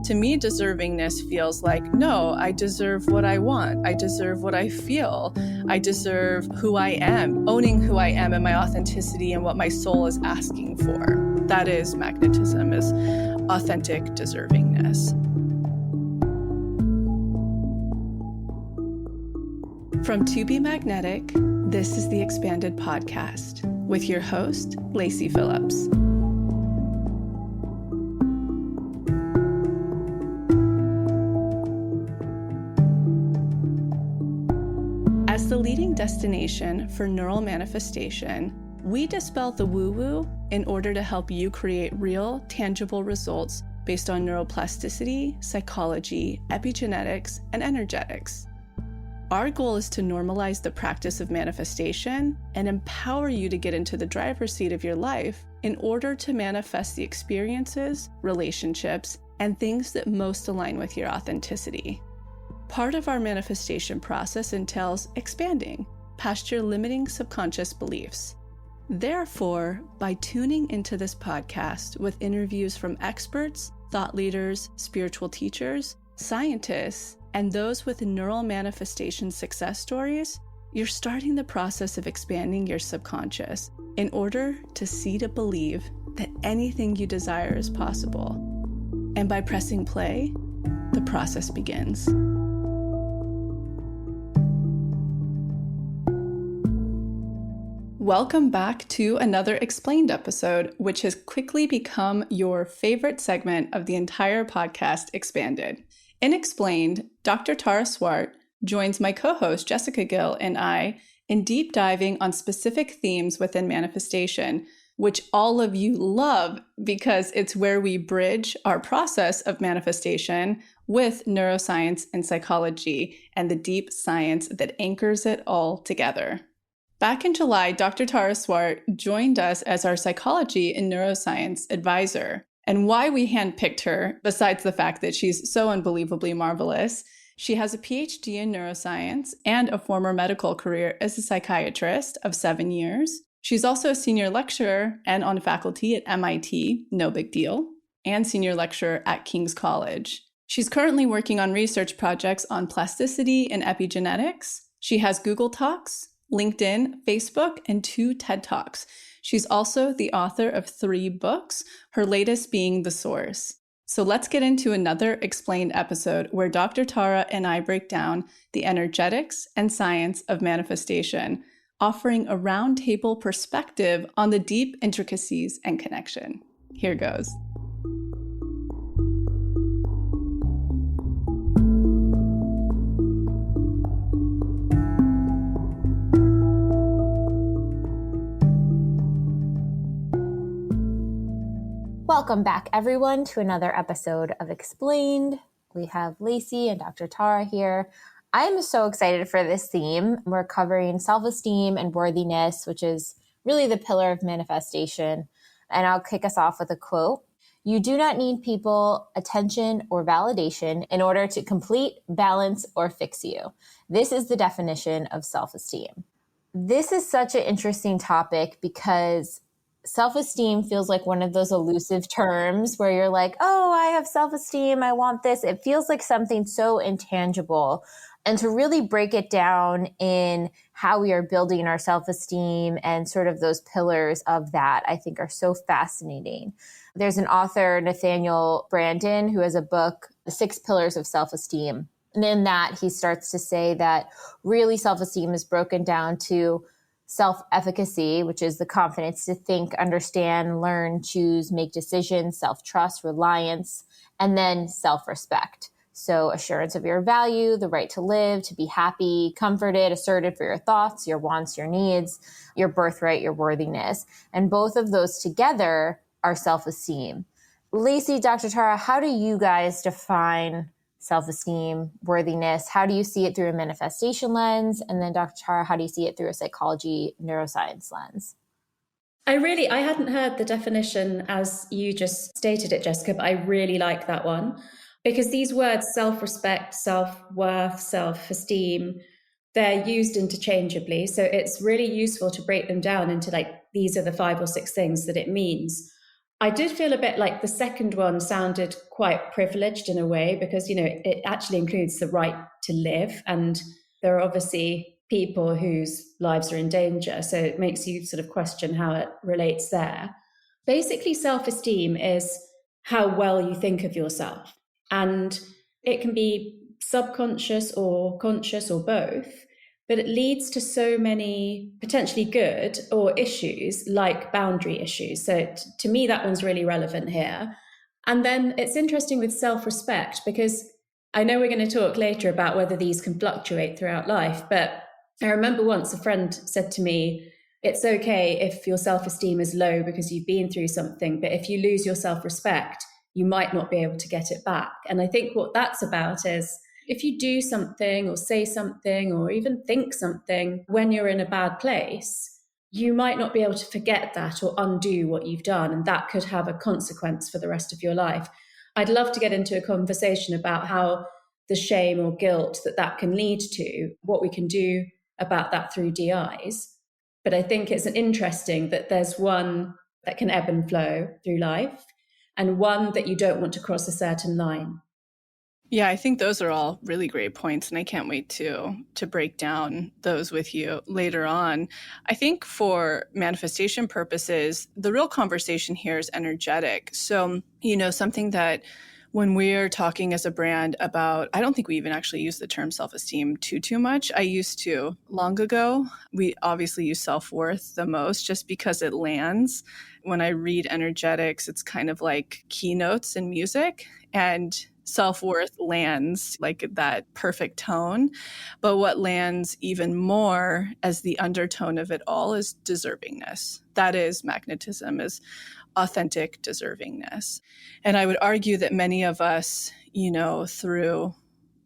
To me, deservingness feels like, no, I deserve what I want. I deserve what I feel. I deserve who I am, owning who I am and my authenticity and what my soul is asking for. That is magnetism, is authentic deservingness. From To Be Magnetic, this is the Expanded Podcast with your host, Lacy Phillips. As the leading destination for neural manifestation, we dispel the woo-woo in order to help you create real, tangible results based on neuroplasticity, psychology, epigenetics, and energetics. Our goal is to normalize the practice of manifestation and empower you to get into the driver's seat of your life in order to manifest the experiences, relationships, and things that most align with your authenticity. Part of our manifestation process entails expanding past your limiting subconscious beliefs. Therefore, by tuning into this podcast with interviews from experts, thought leaders, spiritual teachers, scientists, and those with neural manifestation success stories, you're starting the process of expanding your subconscious in order to see to believe that anything you desire is possible. And by pressing play, the process begins. Welcome back to another Explained episode, which has quickly become your favorite segment of the entire podcast, Expanded. In Explained, Dr. Tara Swart joins my co-host Jessica Gill and I in deep diving on specific themes within manifestation, which all of you love because it's where we bridge our process of manifestation with neuroscience and psychology and the deep science that anchors it all together. Back in July, Dr. Tara Swart joined us as our psychology and neuroscience advisor. And why we handpicked her, besides the fact that she's so unbelievably marvelous, she has a PhD in neuroscience and a former medical career as a psychiatrist of 7 years. She's also a senior lecturer and on faculty at MIT, no big deal, and senior lecturer at King's College. She's currently working on research projects on plasticity and epigenetics. She has Google Talks, LinkedIn, Facebook, and 2 TED Talks. She's also the author of 3 books, her latest being The Source. So let's get into another Explained episode where Dr. Tara and I break down the energetics and science of manifestation, offering a roundtable perspective on the deep intricacies and connection. Here goes. Welcome back, everyone, to another episode of Explained. We have Lacy and Dr. Tara here. I'm so excited for this theme. We're covering self-esteem and worthiness, which is really the pillar of manifestation. And I'll kick us off with a quote. "You do not need people, attention, or validation in order to complete, balance, or fix you. This is the definition of self-esteem." This is such an interesting topic because self-esteem feels like one of those elusive terms where you're like, oh, I have self-esteem, I want this. It feels like something so intangible. And to really break it down in how we are building our self-esteem and sort of those pillars of that, I think are so fascinating. There's an author, Nathaniel Branden, who has a book, The 6 Pillars of Self-Esteem. And in that, he starts to say that really self-esteem is broken down to self-efficacy, which is the confidence to think, understand, learn, choose, make decisions, self-trust, reliance, and then self-respect. So assurance of your value, the right to live, to be happy, comforted, asserted for your thoughts, your wants, your needs, your birthright, your worthiness. And both of those together are self-esteem. Lacy, Dr. Tara, how do you guys define self-esteem, worthiness? How do you see it through a manifestation lens? And then Dr. Tara, how do you see it through a psychology, neuroscience lens? I hadn't heard the definition as you just stated it, Jessica, but I really like that one because these words, self-respect, self-worth, self-esteem, they're used interchangeably. So it's really useful to break them down into these are the 5 or 6 things that it means. I did feel a bit like the second one sounded quite privileged in a way because, it actually includes the right to live. And there are obviously people whose lives are in danger. So it makes you sort of question how it relates there. Basically, self-esteem is how well you think of yourself. And it can be subconscious or conscious or both, but it leads to so many potentially good or issues like boundary issues. So to me, that one's really relevant here. And then it's interesting with self-respect because I know we're going to talk later about whether these can fluctuate throughout life. But I remember once a friend said to me, it's okay if your self-esteem is low because you've been through something, but if you lose your self-respect, you might not be able to get it back. And I think what that's about is if you do something or say something or even think something when you're in a bad place, you might not be able to forget that or undo what you've done. And that could have a consequence for the rest of your life. I'd love to get into a conversation about how the shame or guilt that can lead to, what we can do about that through DIs. But I think it's interesting that there's one that can ebb and flow through life and one that you don't want to cross a certain line. Yeah, I think those are all really great points, and I can't wait to break down those with you later on. I think for manifestation purposes, the real conversation here is energetic. So, something that when we're talking as a brand about, I don't think we even actually use the term self-esteem too much. I used to long ago. We obviously use self-worth the most just because it lands. When I read energetics, it's kind of like keynotes in music, and self-worth lands like that perfect tone. But what lands even more as the undertone of it all is deservingness. That is magnetism, is authentic deservingness. And I would argue that many of us, through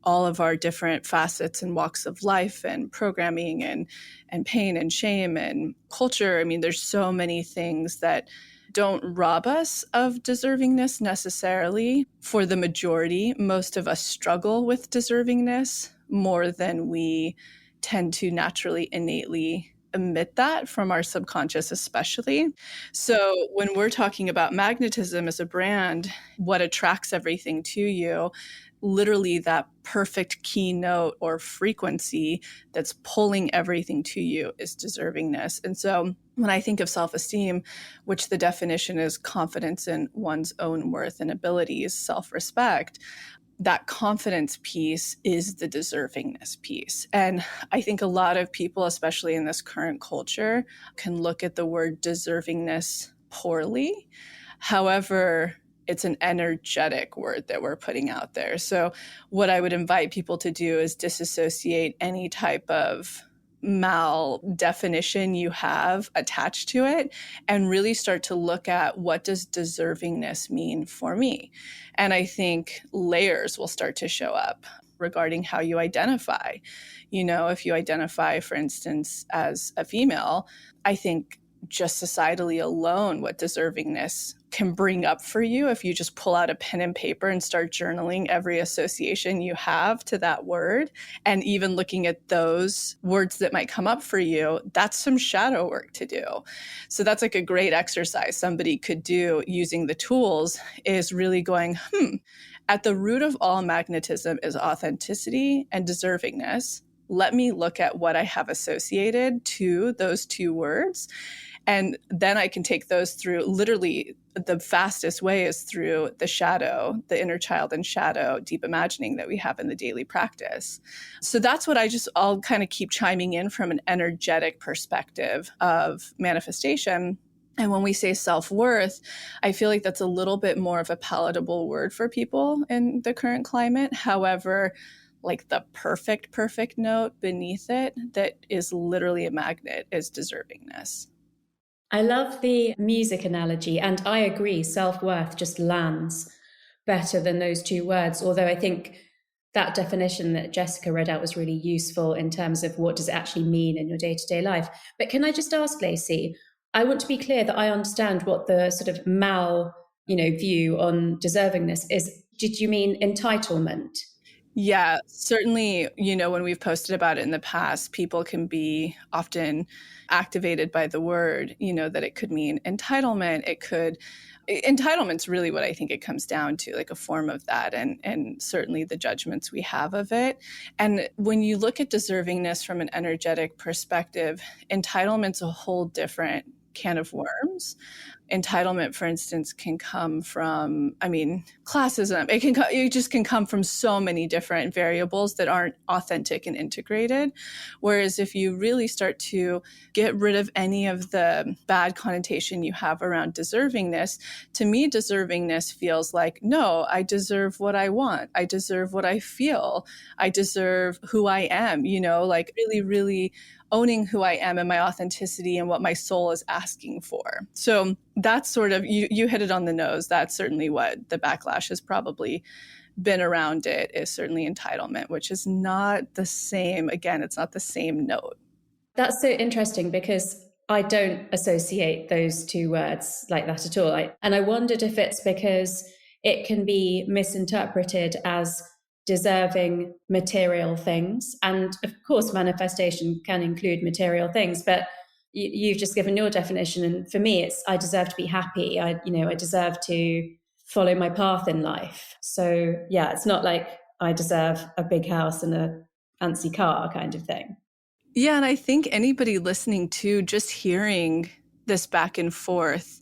all of our different facets and walks of life and programming and pain and shame and culture, I mean, there's so many things that don't rob us of deservingness necessarily. For the majority, most of us struggle with deservingness more than we tend to naturally, innately emit that from our subconscious, especially. So when we're talking about magnetism as a brand, what attracts everything to you, literally that perfect keynote or frequency that's pulling everything to you is deservingness. And so when I think of self-esteem, which the definition is confidence in one's own worth and abilities, self-respect, that confidence piece is the deservingness piece. And I think a lot of people, especially in this current culture, can look at the word deservingness poorly. However, it's an energetic word that we're putting out there. So what I would invite people to do is disassociate any type of mal definition you have attached to it and really start to look at, what does deservingness mean for me? And I think layers will start to show up regarding how you identify. If you identify, for instance, as a female, I think just societally alone, what deservingness can bring up for you if you just pull out a pen and paper and start journaling every association you have to that word, and even looking at those words that might come up for you, that's some shadow work to do. So that's like a great exercise somebody could do using the tools, is really going, at the root of all magnetism is authenticity and deservingness. Let me look at what I have associated to those two words. And then I can take those through, literally the fastest way is through the shadow, the inner child and shadow, deep imagining that we have in the daily practice. So that's what I'll kind of keep chiming in from an energetic perspective of manifestation. And when we say self-worth, I feel like that's a little bit more of a palatable word for people in the current climate. However, like the perfect note beneath it that is literally a magnet is deservingness. I love the music analogy, and I agree, self-worth just lands better than those two words. Although I think that definition that Jessica read out was really useful in terms of what does it actually mean in your day-to-day life. But can I just ask, Lacy, I want to be clear that I understand what the sort of view on deservingness is. Did you mean entitlement? Yeah, certainly, when we've posted about it in the past, people can be often activated by the word, that it could mean entitlement. It could Entitlement's really what I think it comes down to, like a form of that, and certainly the judgments we have of it. And when you look at deservingness from an energetic perspective, entitlement's a whole different can of worms. Entitlement, for instance, can come from, classism. It just can come from so many different variables that aren't authentic and integrated. Whereas if you really start to get rid of any of the bad connotation you have around deservingness, to me, deservingness feels like, no, I deserve what I want. I deserve what I feel. I deserve who I am, like really, really owning who I am and my authenticity and what my soul is asking for. So that's sort of, you hit it on the nose. That's certainly what the backlash has probably been around it, is certainly entitlement, which is not the same. Again, it's not the same note. That's so interesting because I don't associate those two words like that at all. And I wondered if it's because it can be misinterpreted as deserving material things. And of course, manifestation can include material things, but you've just given your definition. And for me, it's I deserve to be happy. I deserve to follow my path in life. So yeah, it's not like I deserve a big house and a fancy car kind of thing. Yeah, and I think anybody listening to just hearing this back and forth,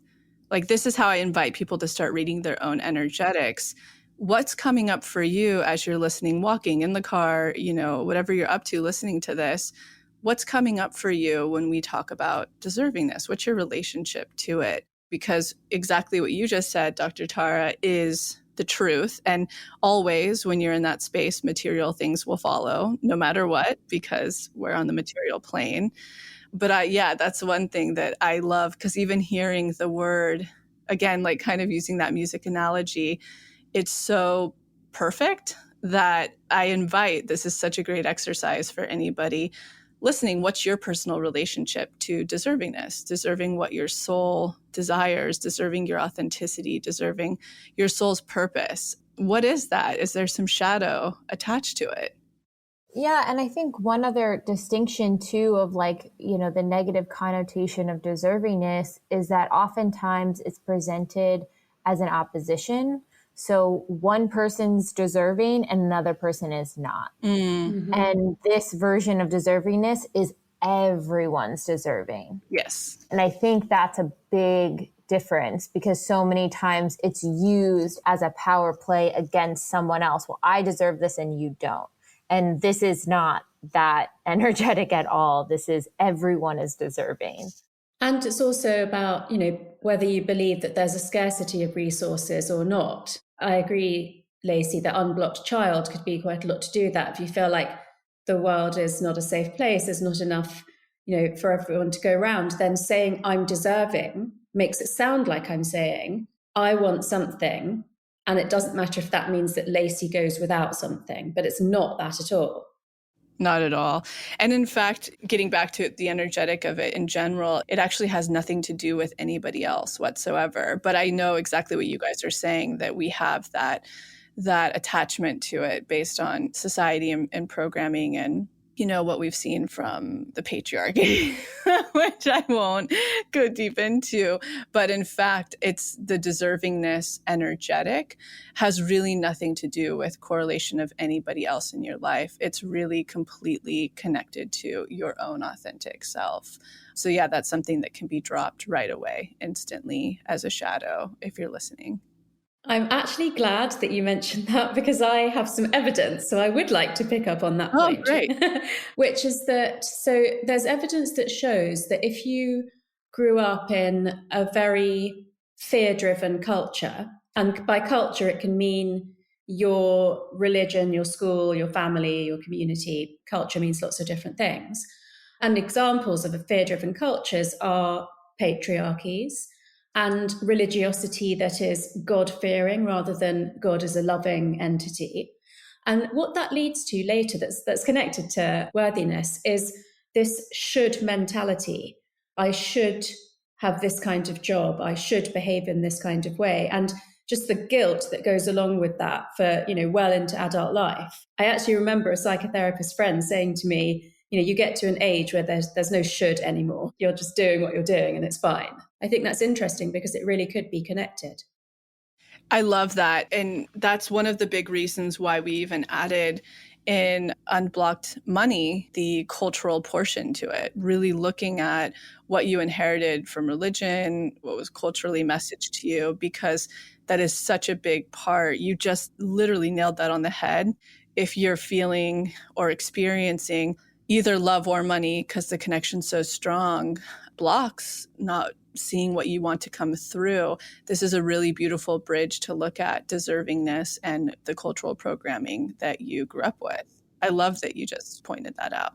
like this is how I invite people to start reading their own energetics. What's coming up for you as you're listening, walking in the car, whatever you're up to listening to this? What's coming up for you when we talk about deservingness? What's your relationship to it? Because exactly what you just said, Dr. Tara, is the truth. And always when you're in that space, material things will follow no matter what, because we're on the material plane. But that's one thing that I love, because even hearing the word, again, like kind of using that music analogy, it's so perfect that I invite, this is such a great exercise for anybody listening. What's your personal relationship to deservingness, deserving what your soul desires, deserving your authenticity, deserving your soul's purpose? What is that? Is there some shadow attached to it? Yeah. And I think one other distinction too of the negative connotation of deservingness is that oftentimes it's presented as an opposition. So one person's deserving and another person is not. Mm-hmm. And this version of deservingness is everyone's deserving. Yes. And I think that's a big difference, because so many times it's used as a power play against someone else. Well, I deserve this and you don't. And this is not that energetic at all. This is everyone is deserving. And it's also about, whether you believe that there's a scarcity of resources or not. I agree, Lacy, that unblocked child could be quite a lot to do that. If you feel like the world is not a safe place, there's not enough, for everyone to go around, then saying I'm deserving makes it sound like I'm saying I want something. And it doesn't matter if that means that Lacy goes without something, but it's not that at all. Not at all. And in fact, getting back to the energetic of it in general, it actually has nothing to do with anybody else whatsoever. But I know exactly what you guys are saying, that we have that attachment to it based on society and programming and, what we've seen from the patriarchy, which I won't go deep into. But in fact, it's the deservingness energetic has really nothing to do with correlation of anybody else in your life. It's really completely connected to your own authentic self. So yeah, that's something that can be dropped right away, instantly, as a shadow, if you're listening. I'm actually glad that you mentioned that, because I have some evidence. So I would like to pick up on that point. Oh, great. Which is that, so there's evidence that shows that if you grew up in a very fear-driven culture, and by culture it can mean your religion, your school, your family, your community. Culture means lots of different things. And examples of fear-driven cultures are patriarchies, and religiosity that is God-fearing rather than God as a loving entity. And what that leads to later, that's connected to worthiness, is this should mentality. I should have this kind of job. I should behave in this kind of way. And just the guilt that goes along with that for, well into adult life. I actually remember a psychotherapist friend saying to me, you get to an age where there's no should anymore. You're just doing what you're doing and it's fine. I think that's interesting because it really could be connected. I love that. And that's one of the big reasons why we even added in Unblocked Money the cultural portion to it, really looking at what you inherited from religion, what was culturally messaged to you, because that is such a big part. You just literally nailed that on the head. If you're feeling or experiencing either love or money, because the connection's so strong, blocks, not seeing what you want to come through, this is a really beautiful bridge to look at deservingness and the cultural programming that you grew up with. I love that you just pointed that out.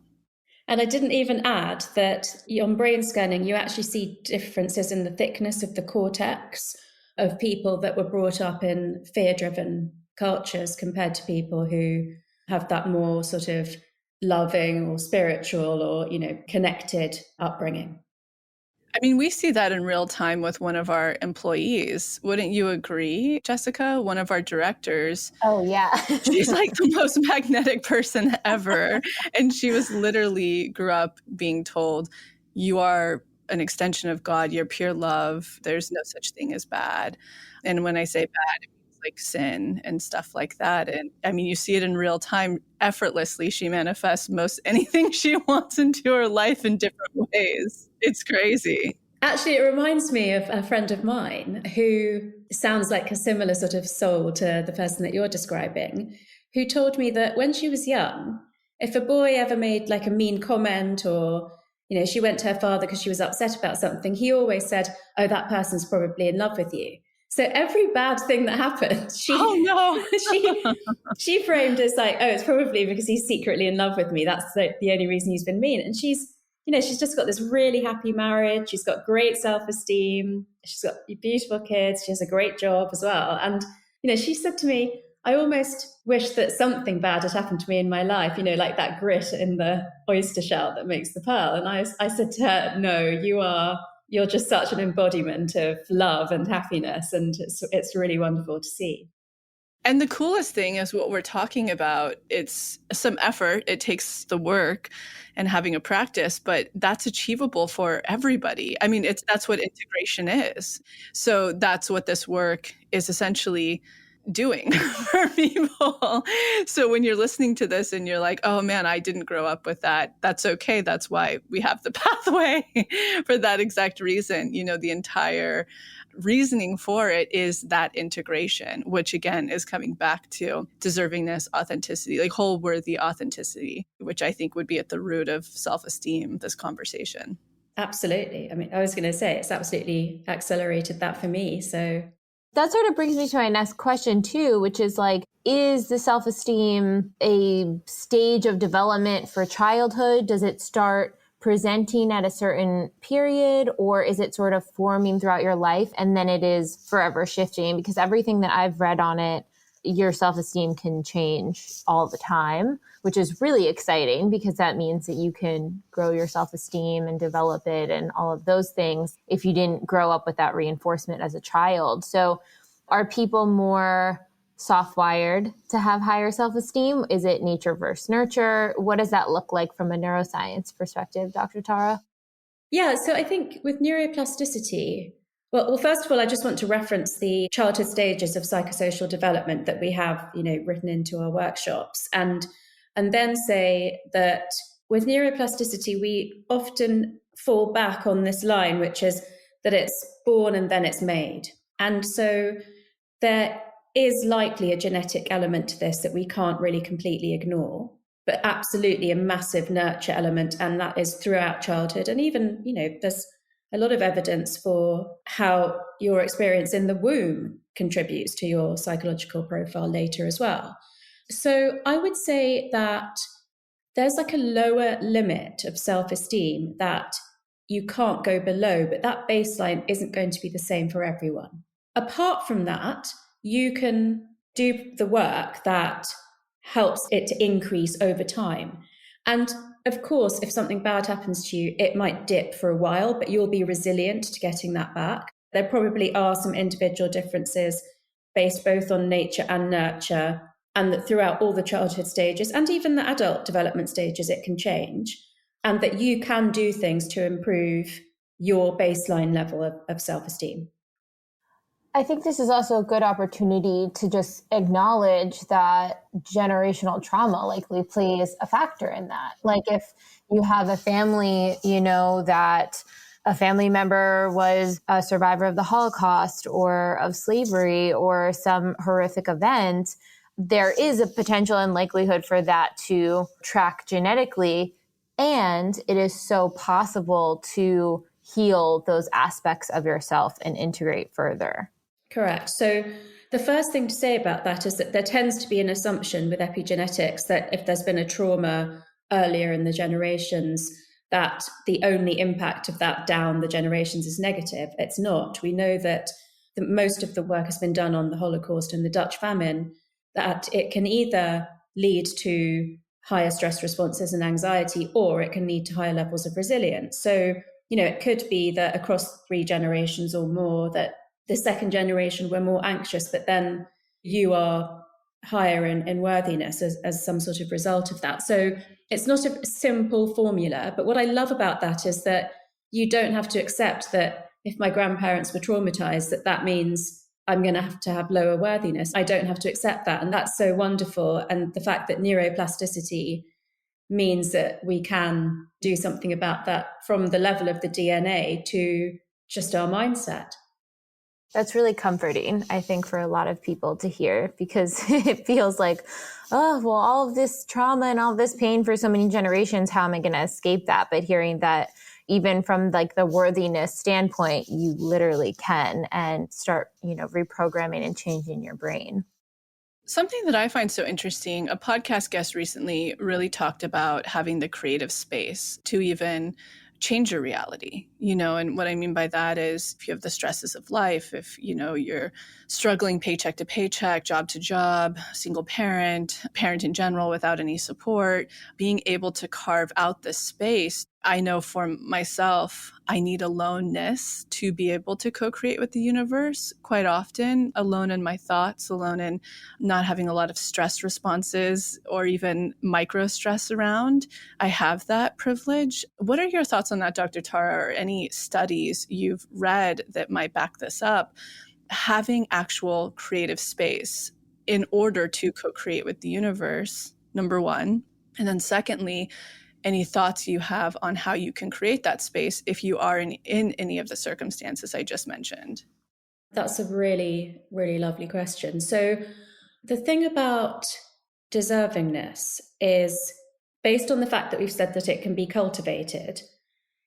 And I didn't even add that on brain scanning, you actually see differences in the thickness of the cortex of people that were brought up in fear-driven cultures compared to people who have that more sort of loving or spiritual or, connected upbringing. I mean, we see that in real time with one of our employees. Wouldn't you agree, Jessica? One of our directors. Oh, yeah. She's like the most magnetic person ever. And she was literally grew up being told, you are an extension of God, you're pure love. There's no such thing as bad. And when I say bad, it means like sin and stuff like that. And I mean, you see it in real time. Effortlessly, she manifests most anything she wants into her life in different ways. It's crazy. Actually, it reminds me of a friend of mine who sounds like a similar sort of soul to the person that you're describing, who told me that when she was young, if a boy ever made like a mean comment or, she went to her father because she was upset about something, he always said, oh, that person's probably in love with you. So every bad thing that happened, she framed as like, oh, it's probably because he's secretly in love with me. That's the only reason he's been mean. And she's just got this really happy marriage. She's got great self-esteem. She's got beautiful kids. She has a great job as well. And, she said to me, I almost wish that something bad had happened to me in my life, like that grit in the oyster shell that makes the pearl. And I said to her, no, you're just such an embodiment of love and happiness. And it's really wonderful to see. And the coolest thing is what we're talking about. It's some effort. It takes the work and having a practice, but that's achievable for everybody. I mean, that's what integration is. So that's what this work is essentially doing for people. So when you're listening to this and you're like, oh man, I didn't grow up with that, that's okay. That's why we have the pathway for that exact reason. The entire reasoning for it is that integration, which again is coming back to deservingness, authenticity, like whole worthy authenticity, which I think would be at the root of self-esteem, this conversation. Absolutely. I mean, I was going to say it's absolutely accelerated that for me. So that sort of brings me to my next question too, which is like, is the self-esteem a stage of development for childhood? Does it start presenting at a certain period, or is it sort of forming throughout your life and then it is forever shifting? Because everything that I've read on it, your self-esteem can change all the time, which is really exciting because that means that you can grow your self-esteem and develop it and all of those things if you didn't grow up with that reinforcement as a child. So are people more soft-wired to have higher self-esteem? Is it nature versus nurture? What does that look like from a neuroscience perspective, Dr. Tara? Yeah, so I think with neuroplasticity, well, first of all, I just want to reference the childhood stages of psychosocial development that we have, written into our workshops, and then say that with neuroplasticity, we often fall back on this line, which is that it's born and then it's made. And so there is likely a genetic element to this that we can't really completely ignore, but absolutely a massive nurture element. And that is throughout childhood. And even, there's a lot of evidence for how your experience in the womb contributes to your psychological profile later as well. So I would say that there's like a lower limit of self-esteem that you can't go below, but that baseline isn't going to be the same for everyone. Apart from that, you can do the work that helps it to increase over time. And of course, if something bad happens to you, it might dip for a while, but you'll be resilient to getting that back. There probably are some individual differences based both on nature and nurture, and that throughout all the childhood stages and even the adult development stages, it can change. and that you can do things to improve your baseline level of self-esteem. I think this is also a good opportunity to just acknowledge that generational trauma likely plays a factor in that. Like if you have a family, that a family member was a survivor of the Holocaust or of slavery or some horrific event, there is a potential and likelihood for that to track genetically. And it is so possible to heal those aspects of yourself and integrate further. Correct. So the first thing to say about that is that there tends to be an assumption with epigenetics that if there's been a trauma earlier in the generations, that the only impact of that down the generations is negative. It's not. We know that most of the work has been done on the Holocaust and the Dutch famine, that it can either lead to higher stress responses and anxiety, or it can lead to higher levels of resilience. So, it could be that across 3 generations or more, that the second generation were more anxious, but then you are higher in worthiness as some sort of result of that. So it's not a simple formula, but what I love about that is that you don't have to accept that if my grandparents were traumatized, that means I'm going to have lower worthiness. I don't have to accept that. And that's so wonderful. And the fact that neuroplasticity means that we can do something about that from the level of the DNA to just our mindset. That's really comforting, I think, for a lot of people to hear, because it feels like, oh, well, all of this trauma and all of this pain for so many generations, how am I going to escape that? But hearing that even from like the worthiness standpoint, you literally can, and start, reprogramming and changing your brain. Something that I find so interesting, a podcast guest recently really talked about having the creative space to even change your reality, and what I mean by that is if you have the stresses of life, if, you're struggling paycheck to paycheck, job to job, single parent in general without any support, being able to carve out this space. I know for myself, I need aloneness to be able to co-create with the universe quite often, alone in my thoughts, alone in not having a lot of stress responses or even micro stress around. I have that privilege. What are your thoughts on that, Dr. Tara, or any studies you've read that might back this up? Having actual creative space in order to co-create with the universe, number one. And then secondly, any thoughts you have on how you can create that space if you are in any of the circumstances I just mentioned? That's a really, really lovely question. So the thing about deservingness is, based on the fact that we've said that it can be cultivated,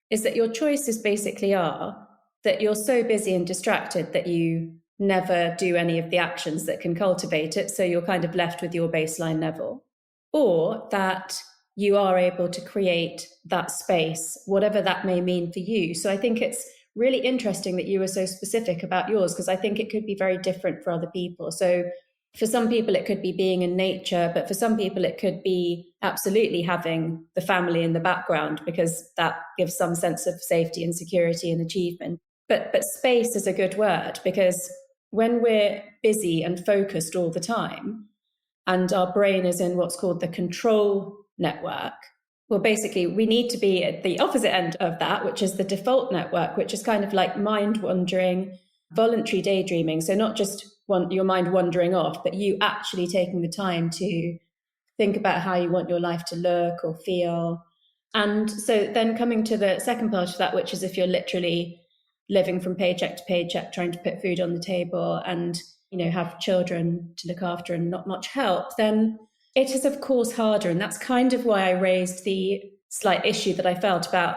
is that your choices basically are that you're so busy and distracted that you never do any of the actions that can cultivate it. So you're kind of left with your baseline level, or that you are able to create that space, whatever that may mean for you. So I think it's really interesting that you were so specific about yours, because I think it could be very different for other people. So for some people, it could be being in nature, but for some people, it could be absolutely having the family in the background, because that gives some sense of safety and security and achievement. But space is a good word, because when we're busy and focused all the time, and our brain is in what's called the control network, well, basically, we need to be at the opposite end of that, which is the default network, which is kind of like mind wandering, voluntary daydreaming. So not just your mind wandering off, but you actually taking the time to think about how you want your life to look or feel. And so then coming to the second part of that, which is if you're literally living from paycheck to paycheck, trying to put food on the table and, have children to look after and not much help, then it is, of course, harder. And that's kind of why I raised the slight issue that I felt about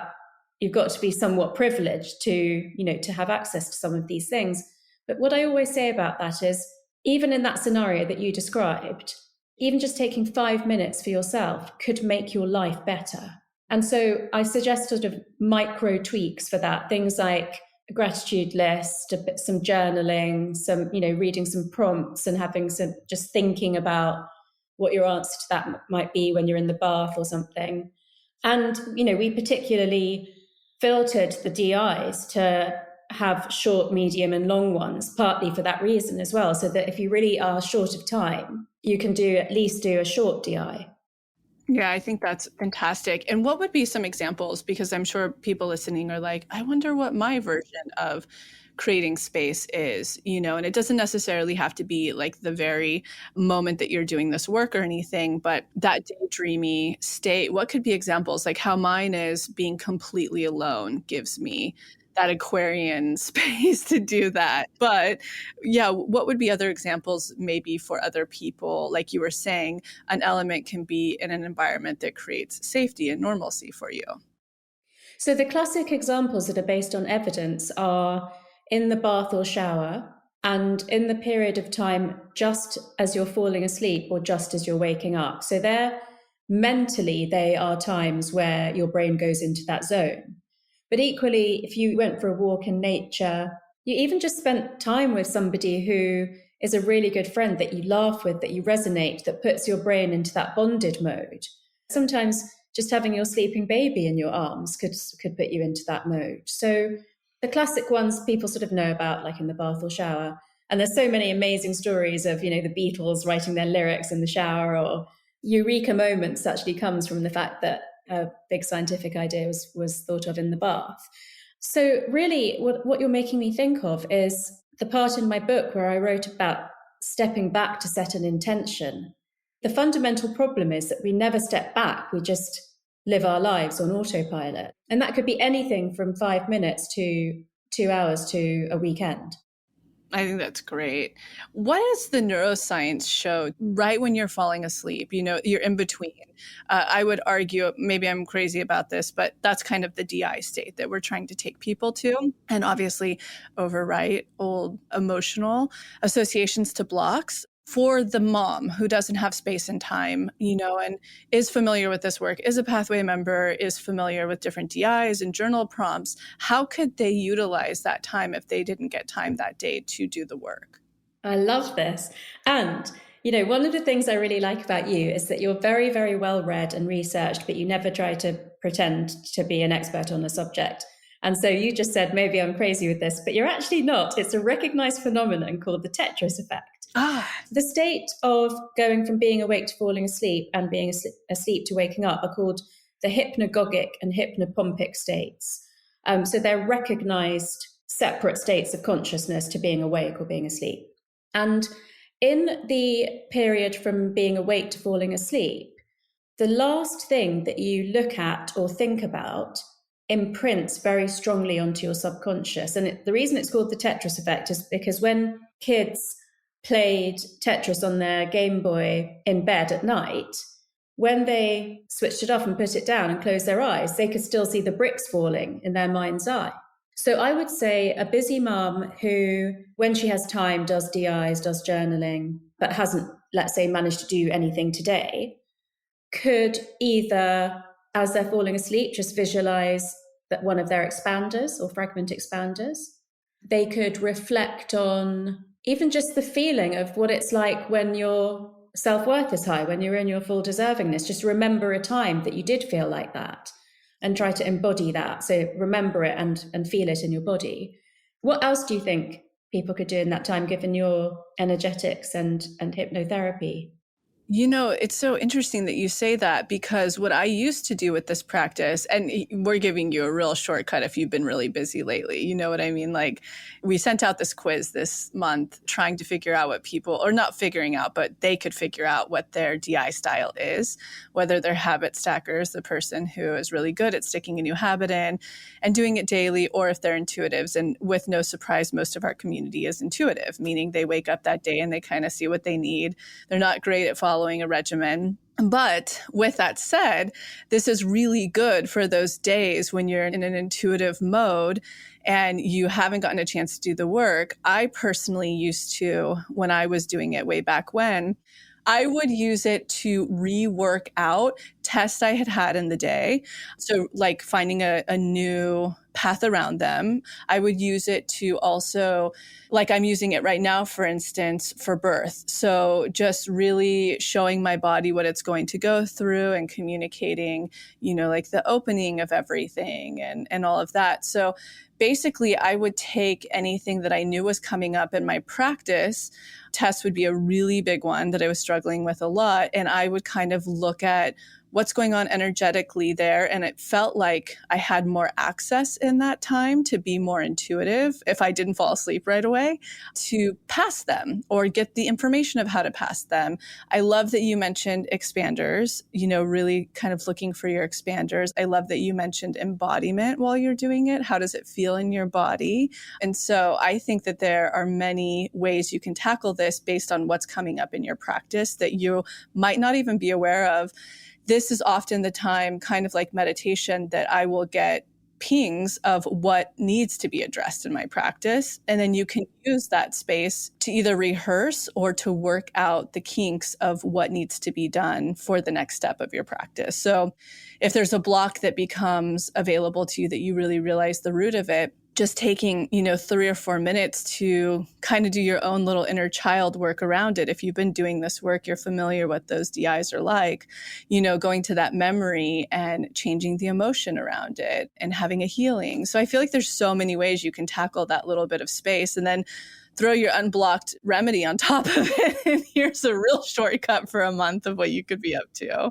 you've got to be somewhat privileged to have access to some of these things. But what I always say about that is, even in that scenario that you described, even just taking 5 minutes for yourself could make your life better. And so I suggest sort of micro tweaks for that, things like a gratitude list, some journaling, some, reading some prompts and having some, just thinking about what your answer to that might be when you're in the bath or something. And, we particularly filtered the DIs to have short, medium and long ones, partly for that reason as well, so that if you really are short of time, you can at least do a short DI. Yeah, I think that's fantastic. And what would be some examples? Because I'm sure people listening are like, I wonder what my version of creating space is, and it doesn't necessarily have to be like the very moment that you're doing this work or anything, but that daydreamy state. What could be examples? Like how mine is being completely alone gives me that Aquarian space to do that. But yeah, what would be other examples maybe for other people? Like you were saying, an element can be in an environment that creates safety and normalcy for you. So the classic examples that are based on evidence are in the bath or shower and in the period of time just as you're falling asleep or just as you're waking up. So they are times where your brain goes into that zone. But equally, if you went for a walk in nature, you even just spent time with somebody who is a really good friend that you laugh with, that you resonate, that puts your brain into that bonded mode. Sometimes just having your sleeping baby in your arms could put you into that mode. So the classic ones people sort of know about, like in the bath or shower. And there's so many amazing stories of, the Beatles writing their lyrics in the shower, or eureka moments actually comes from the fact that a big scientific idea was thought of in the bath. So really what you're making me think of is the part in my book where I wrote about stepping back to set an intention. The fundamental problem is that we never step back. We just live our lives on autopilot. And that could be anything from 5 minutes to 2 hours to a weekend. I think that's great. What does the neuroscience show right when you're falling asleep? You're in between. I would argue, maybe I'm crazy about this, but that's kind of the DI state that we're trying to take people to, and obviously overwrite old emotional associations to blocks. For the mom who doesn't have space and time, and is familiar with this work, is a pathway member, is familiar with different DIs and journal prompts, how could they utilize that time if they didn't get time that day to do the work? I love this. And, one of the things I really like about you is that you're very, very well read and researched, but you never try to pretend to be an expert on a subject. And so you just said, maybe I'm crazy with this, but you're actually not. It's a recognized phenomenon called the Tetris effect. The state of going from being awake to falling asleep and being asleep to waking up are called the hypnagogic and hypnopompic states. So they're recognized separate states of consciousness to being awake or being asleep. And in the period from being awake to falling asleep, the last thing that you look at or think about imprints very strongly onto your subconscious. And the reason it's called the Tetris effect is because when kids played Tetris on their Game Boy in bed at night, when they switched it off and put it down and closed their eyes, they could still see the bricks falling in their mind's eye. So I would say a busy mom who, when she has time, does DIs, does journaling, but hasn't, let's say, managed to do anything today, could either, as they're falling asleep, just visualize that one of their expanders or fragment expanders. They could reflect on even just the feeling of what it's like when your self-worth is high, when you're in your full deservingness. Just remember a time that you did feel like that and try to embody that. So remember it and feel it in your body. What else do you think people could do in that time, given your energetics and hypnotherapy? It's so interesting that you say that, because what I used to do with this practice, and we're giving you a real shortcut if you've been really busy lately, you know what I mean? Like, we sent out this quiz this month trying to figure out what people, or not figuring out, but they could figure out what their DI style is, whether they're habit stackers, the person who is really good at sticking a new habit in and doing it daily, or if they're intuitives. And with no surprise, most of our community is intuitive, meaning they wake up that day and they kind of see what they need. They're not great at following a regimen. But with that said, this is really good for those days when you're in an intuitive mode and you haven't gotten a chance to do the work. I personally used to, when I was doing it way back when, I would use it to rework out tests I had had in the day. So like finding a new path around them. I would use it to also, like I'm using it right now, for instance, for birth. So just really showing my body what it's going to go through and communicating, like the opening of everything and all of that. So basically, I would take anything that I knew was coming up in my practice. Test would be a really big one that I was struggling with a lot. And I would kind of look at what's going on energetically there. And it felt like I had more access in that time to be more intuitive if I didn't fall asleep right away, to pass them or get the information of how to pass them. I love that you mentioned expanders, really kind of looking for your expanders. I love that you mentioned embodiment while you're doing it. How does it feel in your body? And so I think that there are many ways you can tackle this based on what's coming up in your practice that you might not even be aware of. This is often the time, kind of like meditation, that I will get pings of what needs to be addressed in my practice. And then you can use that space to either rehearse or to work out the kinks of what needs to be done for the next step of your practice. So if there's a block that becomes available to you that you really realize the root of it, just taking, 3 or 4 minutes to kind of do your own little inner child work around it. If you've been doing this work, you're familiar what those DIs are like, going to that memory and changing the emotion around it and having a healing. So I feel like there's so many ways you can tackle that little bit of space, and then throw your unblocked remedy on top of it. And here's a real shortcut for a month of what you could be up to.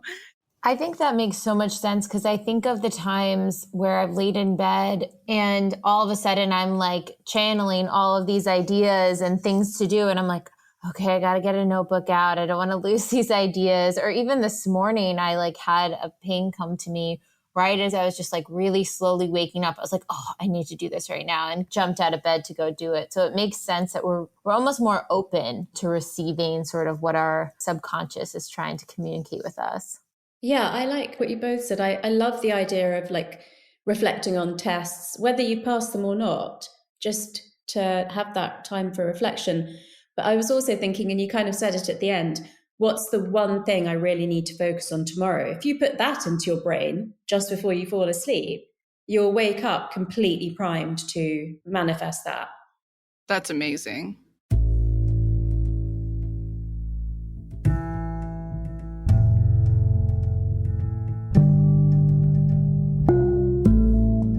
I think that makes so much sense, because I think of the times where I've laid in bed and all of a sudden I'm like channeling all of these ideas and things to do. And I'm like, okay, I got to get a notebook out. I don't want to lose these ideas. Or even this morning, I had a ping come to me right as I was just really slowly waking up. I was like, oh, I need to do this right now, and jumped out of bed to go do it. So it makes sense that we're almost more open to receiving sort of what our subconscious is trying to communicate with us. Yeah, I like what you both said. I love the idea of reflecting on tests, whether you pass them or not, just to have that time for reflection. But I was also thinking, and you kind of said it at the end, what's the one thing I really need to focus on tomorrow? If you put that into your brain just before you fall asleep, you'll wake up completely primed to manifest that. That's amazing.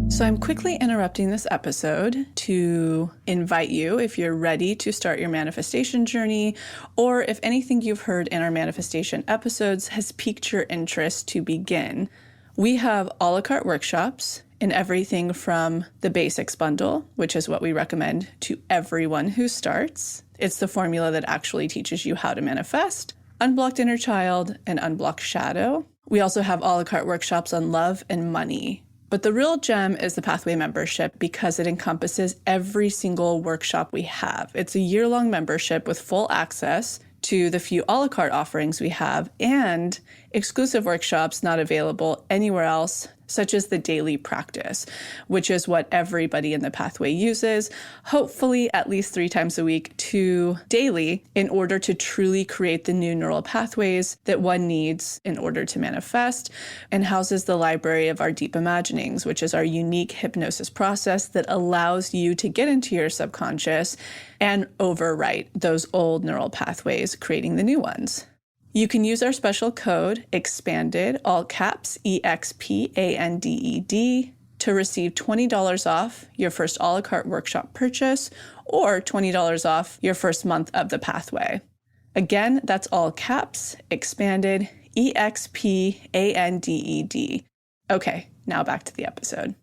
So I'm quickly interrupting this episode to invite you, if you're ready to start your manifestation journey, or if anything you've heard in our manifestation episodes has piqued your interest, to begin. We have a la carte workshops in everything from the basics bundle, which is what we recommend to everyone who starts. It's the formula that actually teaches you how to manifest, unblocked inner child, and unblocked shadow. We also have a la carte workshops on love and money. But the real gem is the Pathway membership, because it encompasses every single workshop we have. It's a year-long membership with full access to the few a la carte offerings we have, and exclusive workshops not available anywhere else, such as the daily practice, which is what everybody in the Pathway uses, hopefully at least 3 times a week to daily, in order to truly create the new neural pathways that one needs in order to manifest, and houses the library of our deep imaginings, which is our unique hypnosis process that allows you to get into your subconscious and overwrite those old neural pathways, creating the new ones. You can use our special code EXPANDED, all caps, EXPANDED, to receive $20 off your first a la carte workshop purchase, or $20 off your first month of the Pathway. Again, that's all caps, EXPANDED, EXPANDED. Okay, now back to the episode.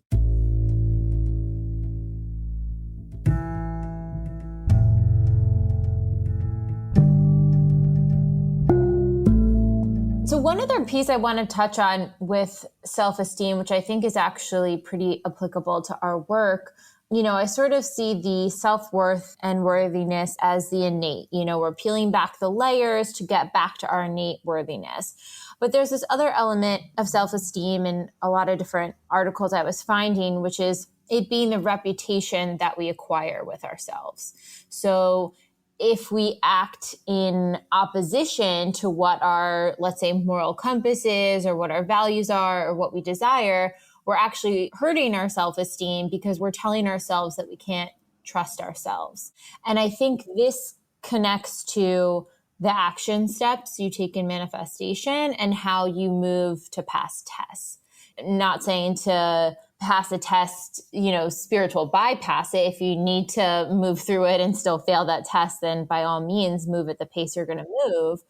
So one other piece I want to touch on with self-esteem, which I think is actually pretty applicable to our work, I sort of see the self-worth and worthiness as the innate. We're peeling back the layers to get back to our innate worthiness. But there's this other element of self-esteem in a lot of different articles I was finding, which is it being the reputation that we acquire with ourselves. So if we act in opposition to what our, let's say, moral compass is, or what our values are, or what we desire, we're actually hurting our self-esteem, because we're telling ourselves that we can't trust ourselves. And I think this connects to the action steps you take in manifestation and how you move to pass tests. Not saying to pass a test, spiritual bypass it. If you need to move through it and still fail that test, then by all means move at the pace you're going to move.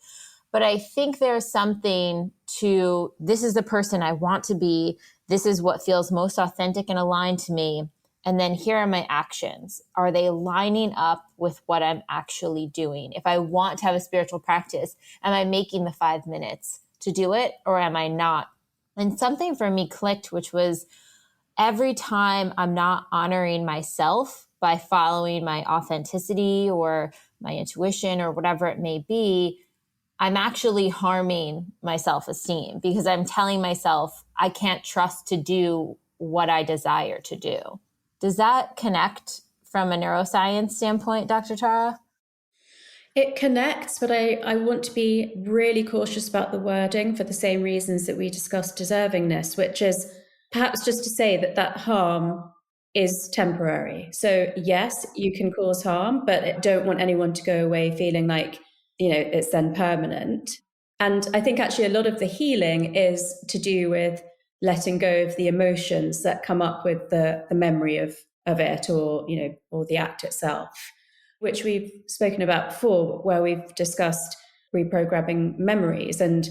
But I think there's something to, this is the person I want to be. This is what feels most authentic and aligned to me. And then here are my actions. Are they lining up with what I'm actually doing? If I want to have a spiritual practice, am I making the 5 minutes to do it, or am I not? And something for me clicked, which was every time I'm not honoring myself by following my authenticity or my intuition or whatever it may be, I'm actually harming my self-esteem because I'm telling myself I can't trust to do what I desire to do. Does that connect from a neuroscience standpoint, Dr. Tara? It connects, but I want to be really cautious about the wording for the same reasons that we discussed deservingness, which is perhaps just to say that that harm is temporary. So yes, you can cause harm, but I don't want anyone to go away feeling like, it's then permanent. And I think actually a lot of the healing is to do with letting go of the emotions that come up with the memory of it, or the act itself, which we've spoken about before, where we've discussed reprogramming memories. And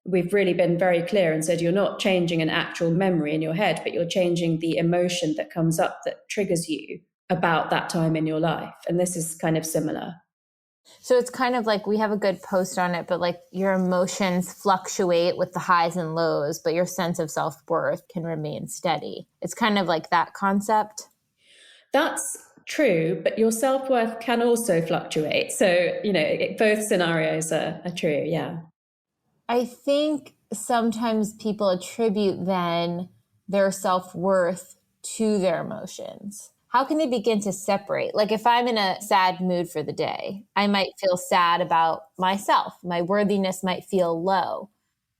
we've really been very clear and said you're not changing an actual memory in your head, but you're changing the emotion that comes up that triggers you about that time in your life. And this is kind of similar. So it's kind of like, we have a good post on it, but like your emotions fluctuate with the highs and lows, but your sense of self-worth can remain steady. It's kind of like that concept. That's true, but your self-worth can also fluctuate. So, both scenarios are true. Yeah. I think sometimes people attribute then their self-worth to their emotions. How can they begin to separate? Like if I'm in a sad mood for the day, I might feel sad about myself. My worthiness might feel low,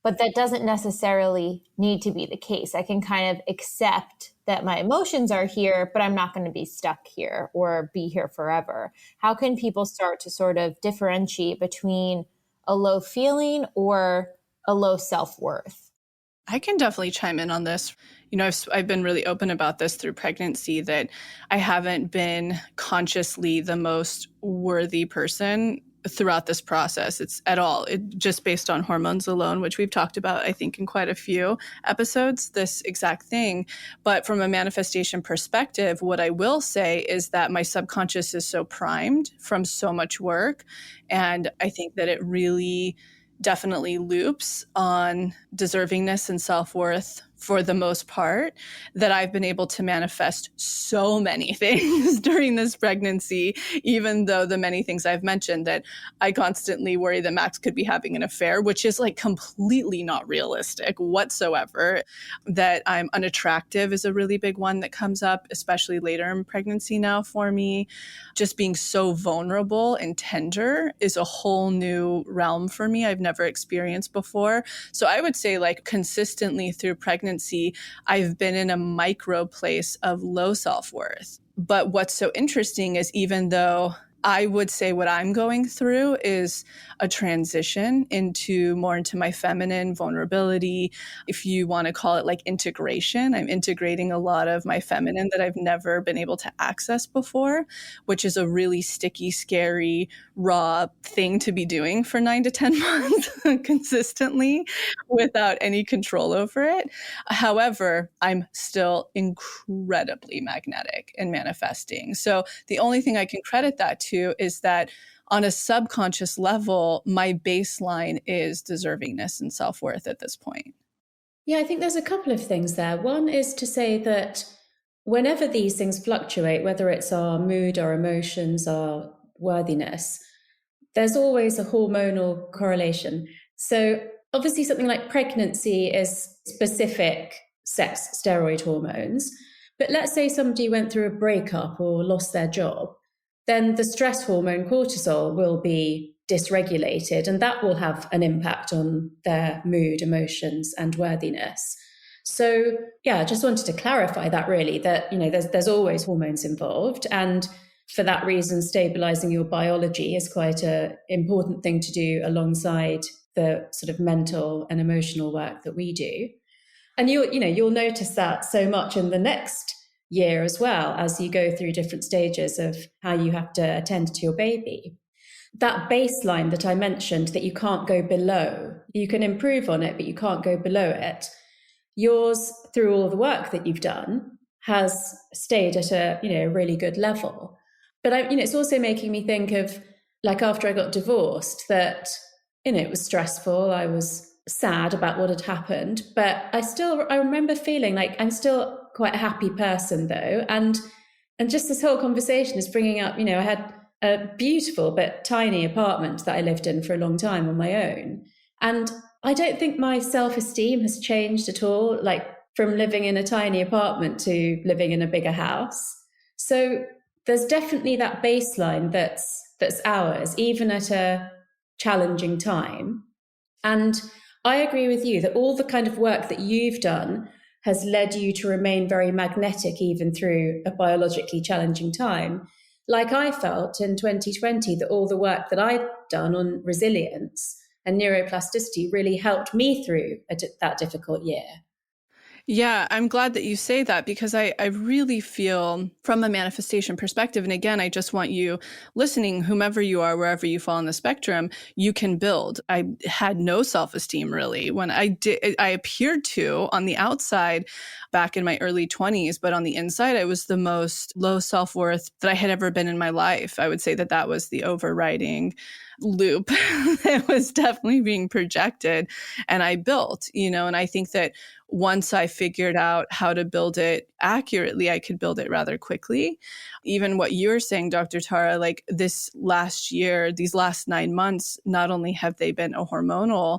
but that doesn't necessarily need to be the case. I can kind of accept that my emotions are here, but I'm not going to be stuck here or be here forever. How can people start to sort of differentiate between a low feeling or a low self-worth? I can definitely chime in on this. I've been really open about this through pregnancy, that I haven't been consciously the most worthy person throughout this process. It's at all. It just based on hormones alone, which we've talked about, I think, in quite a few episodes, this exact thing. But from a manifestation perspective, what I will say is that my subconscious is so primed from so much work. And I think that it really definitely loops on deservingness and self-worth for the most part, that I've been able to manifest so many things during this pregnancy, even though the many things I've mentioned, that I constantly worry that Max could be having an affair, which is like completely not realistic whatsoever. That I'm unattractive is a really big one that comes up, especially later in pregnancy now for me. Just being so vulnerable and tender is a whole new realm for me I've never experienced before. So I would say, like, consistently through pregnancy, I've been in a micro place of low self-worth. But what's so interesting is, even though I would say what I'm going through is a transition into my feminine vulnerability. If you want to call it like integration, I'm integrating a lot of my feminine that I've never been able to access before, which is a really sticky, scary, raw thing to be doing for 9 to 10 months consistently without any control over it. However, I'm still incredibly magnetic and manifesting. So the only thing I can credit that to is that on a subconscious level, my baseline is deservingness and self-worth at this point. Yeah, I think there's a couple of things there. One is to say that whenever these things fluctuate, whether it's our mood, our emotions, our worthiness, there's always a hormonal correlation. So obviously something like pregnancy is specific sex steroid hormones. But let's say somebody went through a breakup or lost their job, then the stress hormone cortisol will be dysregulated, and that will have an impact on their mood, emotions, and worthiness. So, yeah, I just wanted to clarify that, really, that, there's always hormones involved. And for that reason, stabilizing your biology is quite an important thing to do alongside the sort of mental and emotional work that we do. And you'll notice that so much in the next year as well, as you go through different stages of how you have to attend to your baby. that baseline that I mentioned that you can't go below, you can improve on it, but you can't go below it. Yours, through all the work that you've done, has stayed at a really good level. But it's also making me think of, like, after I got divorced, that it was stressful. I was sad about what had happened, but I remember feeling like I'm still quite a happy person though, and just this whole conversation is bringing up, I had a beautiful but tiny apartment that I lived in for a long time on my own. And I don't think my self-esteem has changed at all, like from living in a tiny apartment to living in a bigger house. So there's definitely that baseline that's ours, even at a challenging time. And I agree with you that all the kind of work that you've done has led you to remain very magnetic even through a biologically challenging time. Like I felt in 2020 that all the work that I'd done on resilience and neuroplasticity really helped me through that difficult year. Yeah, I'm glad that you say that, because I really feel from a manifestation perspective, and again, I just want you listening, whomever you are, wherever you fall on the spectrum, you can build. I had no self-esteem really when I appeared to on the outside back in my early 20s, but on the inside, I was the most low self-worth that I had ever been in my life. I would say that was the overriding loop that was definitely being projected, and I built, and I think that once I figured out how to build it accurately, I could build it rather quickly. Even what you were saying, Dr. Tara, like this last year, these last 9 months, not only have they been a hormonal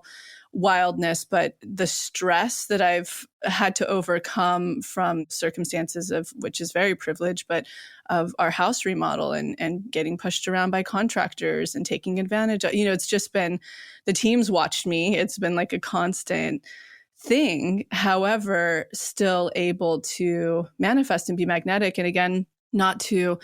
wildness, but the stress that I've had to overcome from circumstances of, which is very privileged, but of our house remodel and getting pushed around by contractors and taking advantage of, it's just been, the team's watched me. It's been like a constant thing. However, still able to manifest and be magnetic. And again, not to,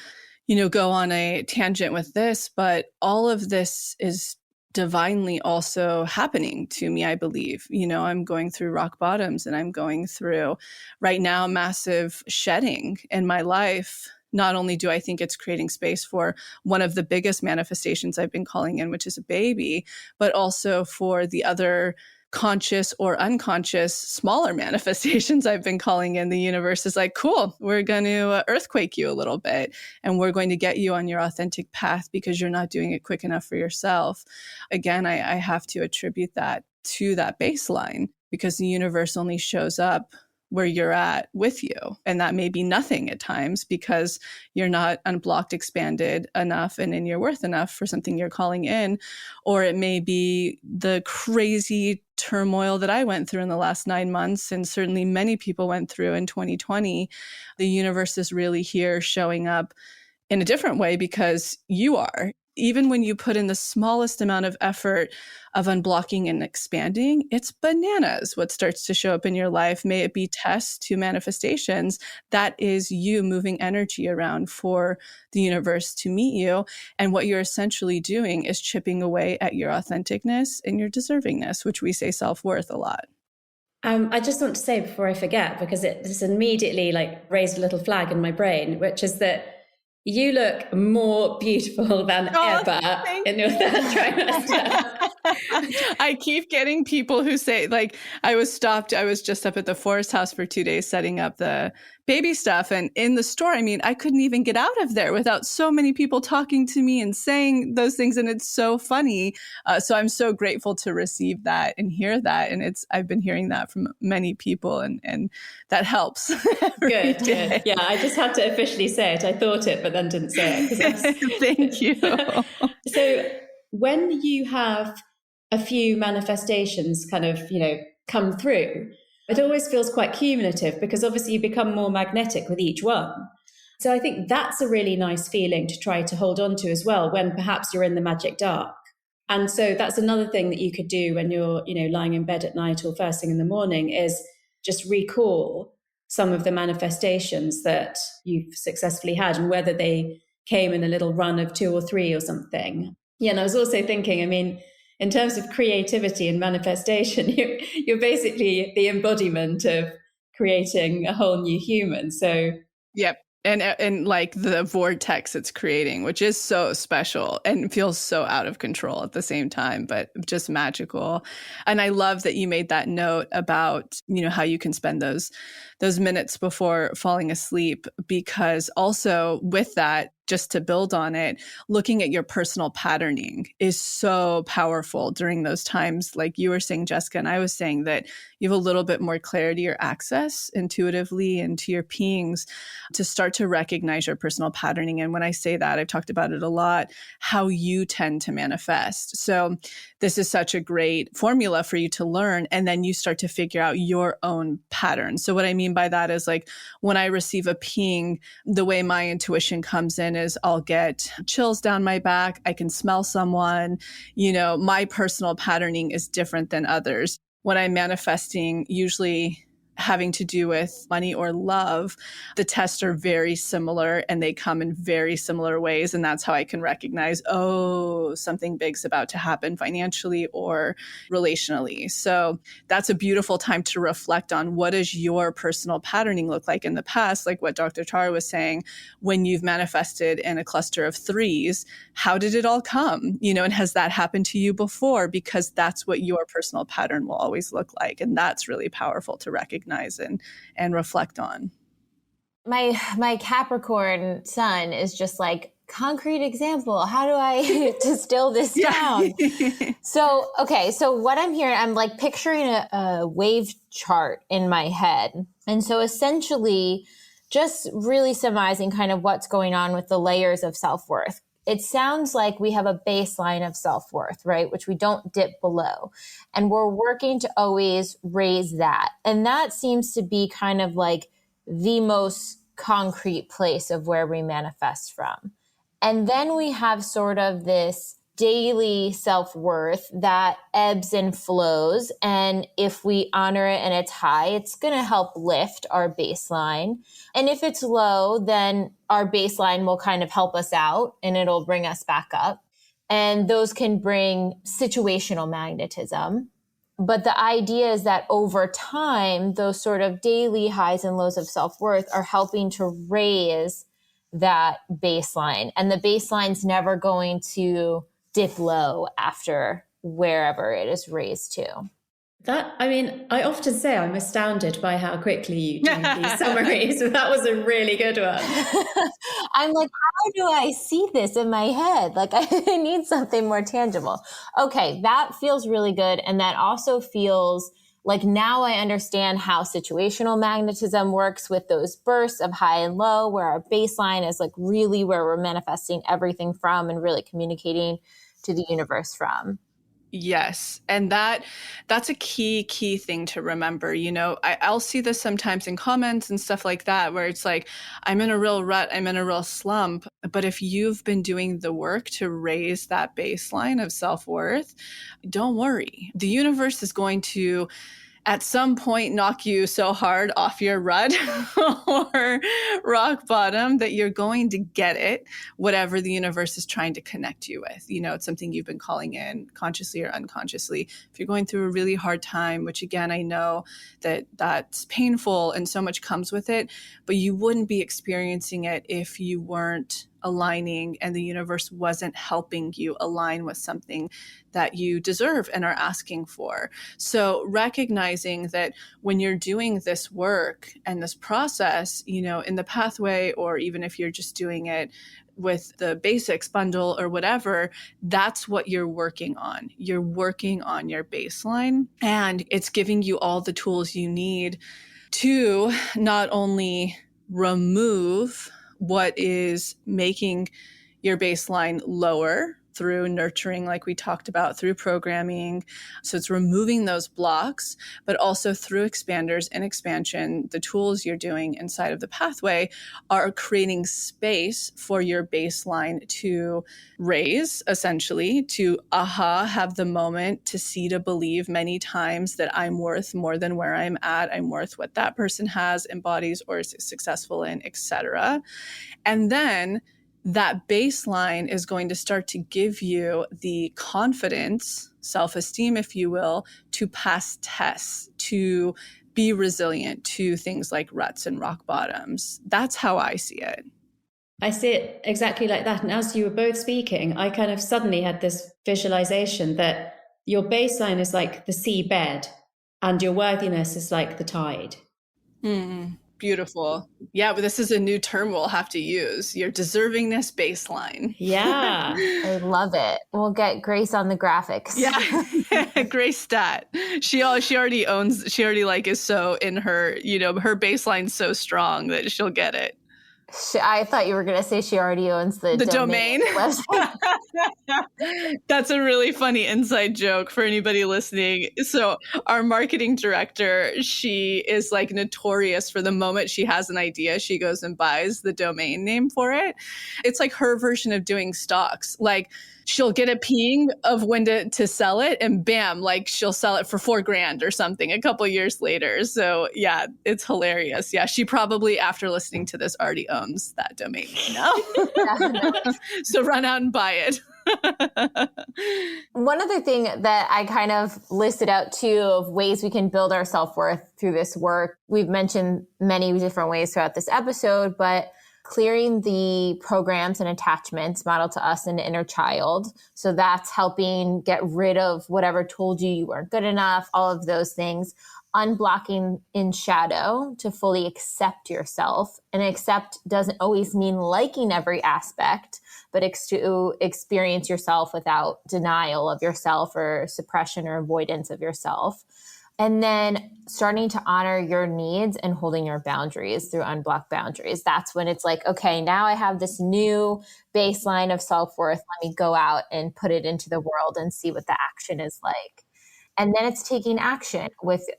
go on a tangent with this, but all of this is divinely also happening to me, I believe. I'm going through rock bottoms, and I'm going through right now massive shedding in my life. Not only do I think it's creating space for one of the biggest manifestations I've been calling in, which is a baby, but also for the other conscious or unconscious smaller manifestations I've been calling in. The universe is like, cool, we're going to earthquake you a little bit, and we're going to get you on your authentic path because you're not doing it quick enough for yourself. Again, I have to attribute that to that baseline, because the universe only shows up where you're at with you. And that may be nothing at times because you're not unblocked, expanded enough, and in your worth enough for something you're calling in. Or it may be the crazy turmoil that I went through in the last 9 months, and certainly many people went through in 2020. The universe is really here showing up in a different way because you are. Even when you put in the smallest amount of effort of unblocking and expanding, it's bananas what starts to show up in your life. May it be tests to manifestations. That is you moving energy around for the universe to meet you. And what you're essentially doing is chipping away at your authenticness and your deservingness, which we say self-worth a lot. I just want to say before I forget, because it just immediately raised a little flag in my brain, which is that you look more beautiful than ever in your third trimester. I keep getting people who say, I was just up at the Forest House for 2 days setting up the baby stuff. And in the store, I couldn't even get out of there without so many people talking to me and saying those things. And it's so funny. So I'm so grateful to receive that and hear that. And I've been hearing that from many people, and that helps. Good. Yeah, I just had to officially say it. I thought it, but then didn't say it. Thank you. So when you have a few manifestations kind of, come through, it always feels quite cumulative because obviously you become more magnetic with each one. So I think that's a really nice feeling to try to hold on to as well when perhaps you're in the magic dark. And so that's another thing that you could do when you're, lying in bed at night or first thing in the morning, is just recall some of the manifestations that you've successfully had and whether they came in a little run of 2 or 3 or something. Yeah, and I was also thinking, in terms of creativity and manifestation, you're basically the embodiment of creating a whole new human. So yep. And like the vortex it's creating, which is so special and feels so out of control at the same time, but just magical. And I love that you made that note about, how you can spend those minutes before falling asleep, because also with that, just to build on it, looking at your personal patterning is so powerful during those times. Like you were saying, Jessica, and I was saying that you have a little bit more clarity or access intuitively into your pings to start to recognize your personal patterning. And when I say that, I've talked about it a lot, how you tend to manifest. So this is such a great formula for you to learn. And then you start to figure out your own pattern. So what I mean by that is, like, when I receive a ping, the way my intuition comes in is I'll get chills down my back. I can smell someone. My personal patterning is different than others. When I'm manifesting, usually having to do with money or love, the tests are very similar and they come in very similar ways. And that's how I can recognize, oh, something big's about to happen financially or relationally. So that's a beautiful time to reflect on, what does your personal patterning look like in the past? Like what Dr. Tara was saying, when you've manifested in a cluster of threes, how did it all come? And has that happened to you before? Because that's what your personal pattern will always look like. And that's really powerful to recognize and reflect on. My Capricorn sun is just like, concrete example. How do I distill this down? So what I'm hearing, I'm like picturing a wave chart in my head. And so essentially just really summarizing kind of what's going on with the layers of self-worth. It sounds like we have a baseline of self-worth, right? Which we don't dip below. And we're working to always raise that. And that seems to be kind of like the most concrete place of where we manifest from. And then we have sort of this daily self-worth that ebbs and flows. And if we honor it and it's high, it's going to help lift our baseline. And if it's low, then our baseline will kind of help us out and it'll bring us back up. And those can bring situational magnetism. But the idea is that over time, those sort of daily highs and lows of self-worth are helping to raise that baseline. And the baseline's never going to dip low after wherever it is raised to. I often say I'm astounded by how quickly you do these summaries. So that was a really good one. I'm like, how do I see this in my head? Like, I need something more tangible. Okay, that feels really good. And that also feels like now I understand how situational magnetism works with those bursts of high and low, where our baseline is like really where we're manifesting everything from and really communicating to the universe from. Yes. And that's a key thing to remember. I'll see this sometimes in comments and stuff like that, where it's like, I'm in a real rut, I'm in a real slump. But if you've been doing the work to raise that baseline of self-worth, don't worry. The universe is going to, at some point, knock you so hard off your rut or rock bottom that you're going to get it, whatever the universe is trying to connect you with. It's something you've been calling in consciously or unconsciously. If you're going through a really hard time, which again, I know that that's painful and so much comes with it, but you wouldn't be experiencing it if you weren't aligning and the universe wasn't helping you align with something that you deserve and are asking for. So recognizing that when you're doing this work and this process, in the pathway, or even if you're just doing it with the basics bundle or whatever, that's what you're working on. You're working on your baseline, and it's giving you all the tools you need to not only remove what is making your baseline lower through nurturing, like we talked about, through programming. So it's removing those blocks, but also through expanders and expansion, the tools you're doing inside of the pathway are creating space for your baseline to raise, essentially, to have the moment, to see, to believe many times that I'm worth more than where I'm at. I'm worth what that person has, embodies, or is successful in, etc. And then that baseline is going to start to give you the confidence, self-esteem, if you will, to pass tests, to be resilient to things like ruts and rock bottoms. That's how I see it. I see it exactly like that. And as you were both speaking, I kind of suddenly had this visualization that your baseline is like the seabed and your worthiness is like the tide. Beautiful. Yeah, but this is a new term we'll have to use, your deservingness baseline. Yeah. I love it. We'll get Grace on the graphics. Yeah. Grace stat. She already like is so in her, her baseline's so strong that she'll get it. I thought you were going to say she already owns the domain. That's a really funny inside joke for anybody listening. So our marketing director, she is like notorious for the moment she has an idea, she goes and buys the domain name for it. It's like her version of doing stocks. Like she'll get a ping of when to sell it and bam, like she'll sell it for $4,000 or something a couple years later. So yeah, it's hilarious. Yeah, she probably after listening to this already owns that domain now. So run out and buy it. One other thing that I kind of listed out too of ways we can build our self-worth through this work. We've mentioned many different ways throughout this episode, but clearing the programs and attachments modeled to us in the inner child. So that's helping get rid of whatever told you weren't good enough, all of those things. Unblocking in shadow to fully accept yourself. And accept doesn't always mean liking every aspect, but to experience yourself without denial of yourself or suppression or avoidance of yourself. And then starting to honor your needs and holding your boundaries through unblocked boundaries. That's when it's like, okay, now I have this new baseline of self-worth. Let me go out and put it into the world and see what the action is like. And then it's taking action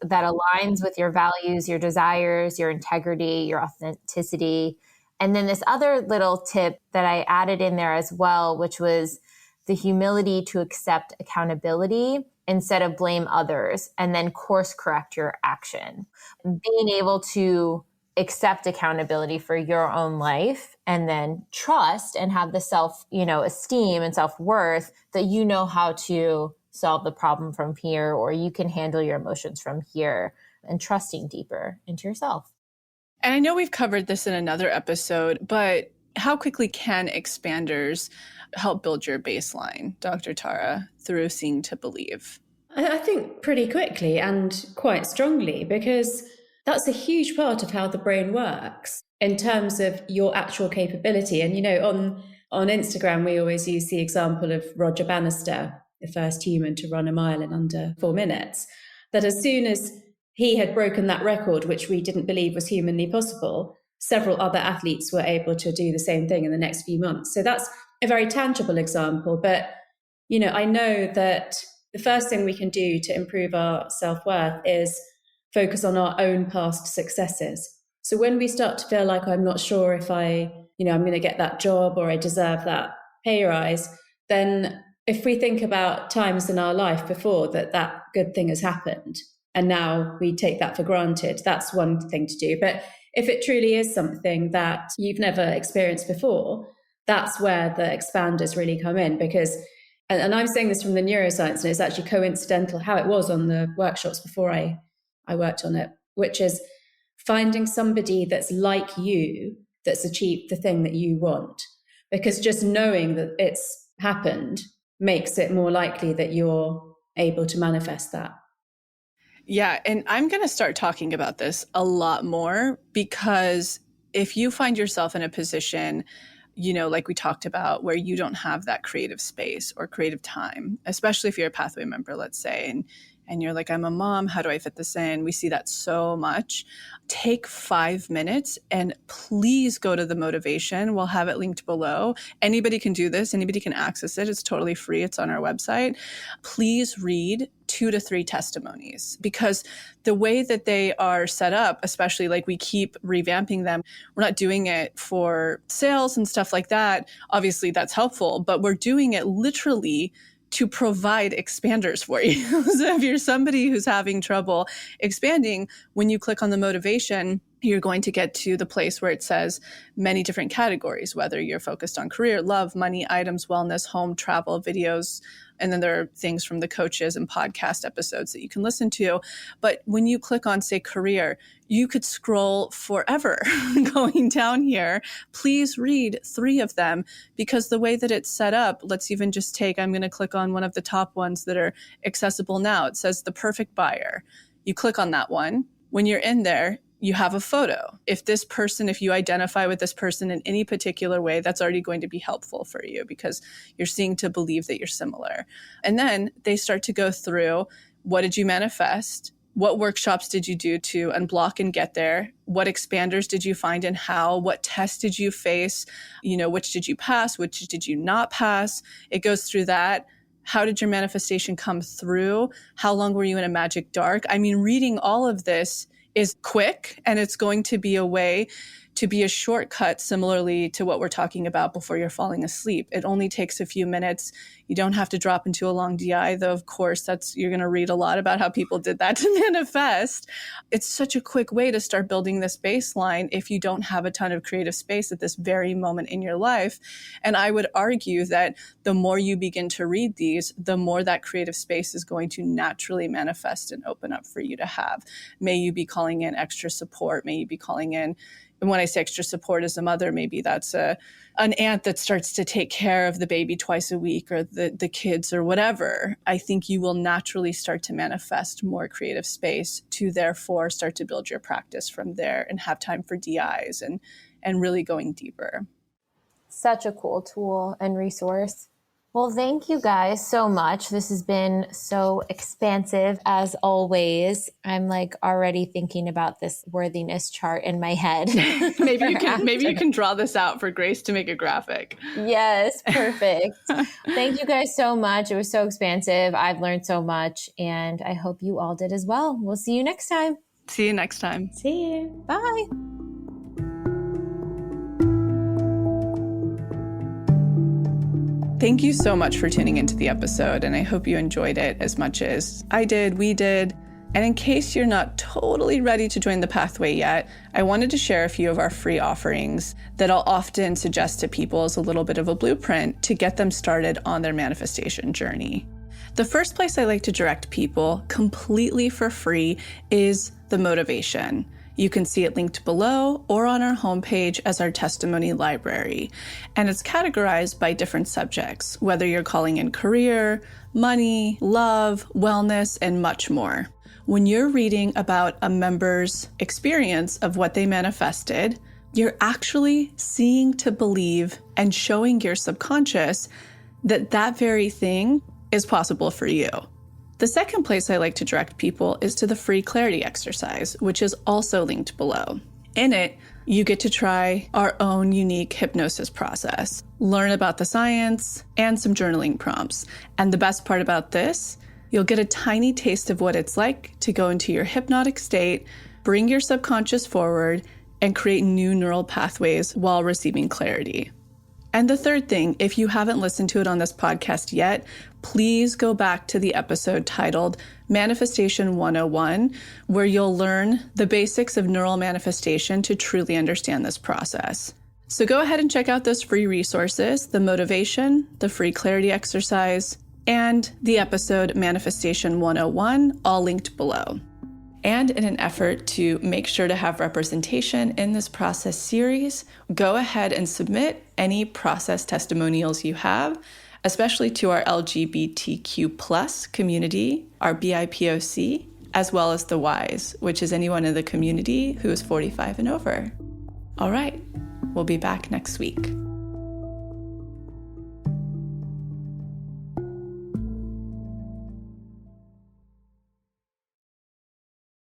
that aligns with your values, your desires, your integrity, your authenticity. And then this other little tip that I added in there as well, which was the humility to accept accountability instead of blame others, and then course correct your action. Being able to accept accountability for your own life and then trust and have the esteem and self-worth that you know how to solve the problem from here, or you can handle your emotions from here, and trusting deeper into yourself. And I know we've covered this in another episode, but how quickly can expanders help build your baseline, Dr. Tara, through seeing to believe? I think pretty quickly and quite strongly, because that's a huge part of how the brain works in terms of your actual capability. And, on Instagram, we always use the example of Roger Bannister, the first human to run a mile in under 4 minutes, that as soon as he had broken that record, which we didn't believe was humanly possible, several other athletes were able to do the same thing in the next few months. So that's a very tangible example. But, I know that the first thing we can do to improve our self-worth is focus on our own past successes. So when we start to feel like I'm not sure if I'm going to get that job or I deserve that pay rise, then if we think about times in our life before that good thing has happened, and now we take that for granted, that's one thing to do. But if it truly is something that you've never experienced before, that's where the expanders really come in. Because, and I'm saying this from the neuroscience, and it's actually coincidental how it was on the workshops before I worked on it, which is finding somebody that's like you, that's achieved the thing that you want. Because just knowing that it's happened makes it more likely that you're able to manifest that. Yeah, and I'm going to start talking about this a lot more, because if you find yourself in a position, like we talked about, where you don't have that creative space or creative time, especially if you're a pathway member, let's say, and you're like, I'm a mom, how do I fit this in? We see that so much. Take 5 minutes and please go to the motivation. We'll have it linked below. Anybody can do this. Anybody can access it. It's totally free. It's on our website. Please read 2 to 3 testimonies, because the way that they are set up, especially like we keep revamping them, we're not doing it for sales and stuff like that. Obviously that's helpful, but we're doing it literally to provide expanders for you. So if you're somebody who's having trouble expanding, when you click on the motivation, you're going to get to the place where it says many different categories, whether you're focused on career, love, money, items, wellness, home, travel, videos, And then there are things from the coaches and podcast episodes that you can listen to. But when you click on, say, career, you could scroll forever going down here. Please read 3 of them, because the way that it's set up, let's even just take, I'm going to click on one of the top ones that are accessible now. It says the perfect buyer. You click on that one. When you're in there, you have a photo. If you identify with this person in any particular way, that's already going to be helpful for you because you're seeing to believe that you're similar. And then they start to go through, what did you manifest? What workshops did you do to unblock and get there? What expanders did you find and how? What tests did you face? Which did you pass? Which did you not pass? It goes through that. How did your manifestation come through? How long were you in a magic dark? I mean, reading all of this is quick, and it's going to be a way to be a shortcut, similarly to what we're talking about before you're falling asleep. It only takes a few minutes. You don't have to drop into a long DI, though, of course, you're going to read a lot about how people did that to manifest. It's such a quick way to start building this baseline if you don't have a ton of creative space at this very moment in your life. And I would argue that the more you begin to read these, the more that creative space is going to naturally manifest and open up for you to have. May you be calling in extra support. May you be calling in, and when I say extra support as a mother, maybe that's an aunt that starts to take care of the baby twice a week, or the kids, or whatever. I think you will naturally start to manifest more creative space to therefore start to build your practice from there and have time for DIs and really going deeper. Such a cool tool and resource. Well, thank you guys so much. This has been so expansive as always. I'm already thinking about this worthiness chart in my head. Maybe you can draw this out for Grace to make a graphic. Yes, perfect. Thank you guys so much. It was so expansive. I've learned so much, and I hope you all did as well. We'll see you next time. See you next time. See you. Bye. Thank you so much for tuning into the episode, and I hope you enjoyed it as much as I did, we did. And in case you're not totally ready to join the pathway yet, I wanted to share a few of our free offerings that I'll often suggest to people as a little bit of a blueprint to get them started on their manifestation journey. The first place I like to direct people completely for free is the motivation. You can see it linked below or on our homepage as our testimony library. And it's categorized by different subjects, whether you're calling in career, money, love, wellness, and much more. When you're reading about a member's experience of what they manifested, you're actually seeing to believe and showing your subconscious that that very thing is possible for you. The second place I like to direct people is to the free clarity exercise, which is also linked below. In it, you get to try our own unique hypnosis process, learn about the science, and some journaling prompts. And the best part about this, you'll get a tiny taste of what it's like to go into your hypnotic state, bring your subconscious forward, and create new neural pathways while receiving clarity. And the third thing, if you haven't listened to it on this podcast yet, please go back to the episode titled Manifestation 101, where you'll learn the basics of neural manifestation to truly understand this process. So go ahead and check out those free resources, the motivation, the free clarity exercise, and the episode Manifestation 101, all linked below. And in an effort to make sure to have representation in this process series, go ahead and submit any process testimonials you have, especially to our LGBTQ+ community, our BIPOC, as well as the Ys, which is anyone in the community who is 45 and over. All right, we'll be back next week.